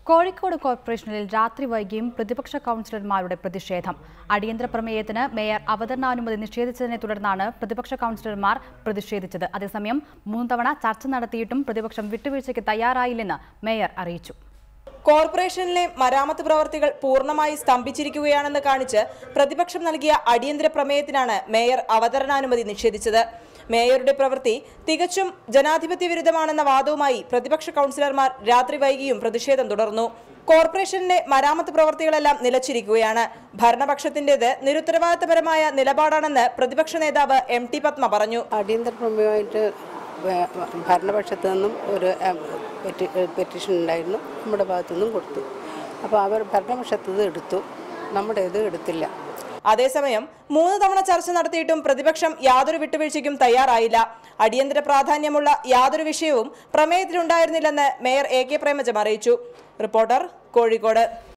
കോഴിക്കോട് കോർപ്പറേഷനിൽ രാത്രി വൈകിയും പ്രതിപക്ഷ കൗൺസിലർമാരുടെ പ്രതിഷേധം. അടിയന്തര പ്രമേയത്തിന് മേയർ അവതരണാനുമതി നിഷേധിച്ചതിനെ തുടർന്നാണ് പ്രതിപക്ഷ കൗൺസിലർമാർ പ്രതിഷേധിച്ചത്. അതേസമയം 3 തവണ ചർച്ച നടത്തിയിട്ടും പ്രതിപക്ഷം വിട്ടുവീഴ്ചയ്ക്ക് തയ്യാറായില്ലെന്ന് മേയർ അറിയിച്ചു. കോർപ്പറേഷനിലെ മരാമത്ത് പ്രവർത്തികൾ പൂർണ്ണമായി സ്തംഭിച്ചിരിക്കുകയാണെന്ന് കാണിച്ച് പ്രതിപക്ഷം നൽകിയ അടിയന്തര പ്രമേയത്തിനാണ് മേയർ അവതരണാനുമതി നിഷേധിച്ചത്. മേയറുടെ പ്രവൃത്തി തികച്ചും ജനാധിപത്യ വിരുദ്ധമാണെന്ന വാദവുമായി പ്രതിപക്ഷ കൗൺസിലർമാർ രാത്രി വൈകിയും പ്രതിഷേധം തുടർന്നു. കോർപ്പറേഷനിലെ മരാമത്ത് പ്രവർത്തികളെല്ലാം നിലച്ചിരിക്കുകയാണ്. ഭരണപക്ഷത്തിന്റേത് നിരുത്തരവാദിത്തപരമായ നിലപാടാണെന്ന് പ്രതിപക്ഷ നേതാവ് MT പത്മ പറഞ്ഞു. അടിയന്തര പ്രമേയമായിട്ട് ഭരണപക്ഷത്തു നിന്നും ഒരു പെറ്റീഷൻ ഉണ്ടായിരുന്നു, നമ്മുടെ ഭാഗത്തുനിന്നും കൊടുത്തു. അപ്പോൾ അവർ ഭരണപക്ഷത്തത് എടുത്തു, നമ്മുടേത് എടുത്തില്ല. അതേസമയം 3 തവണ ചർച്ച നടത്തിയിട്ടും പ്രതിപക്ഷം യാതൊരു വിട്ടുവീഴ്ചയ്ക്കും തയ്യാറായില്ല. അടിയന്തര പ്രാധാന്യമുള്ള യാതൊരു വിഷയവും പ്രമേയത്തിലുണ്ടായിരുന്നില്ലെന്ന് മേയർ AK പ്രേമജം അറിയിച്ചു. റിപ്പോർട്ടർ, കോഴിക്കോട്.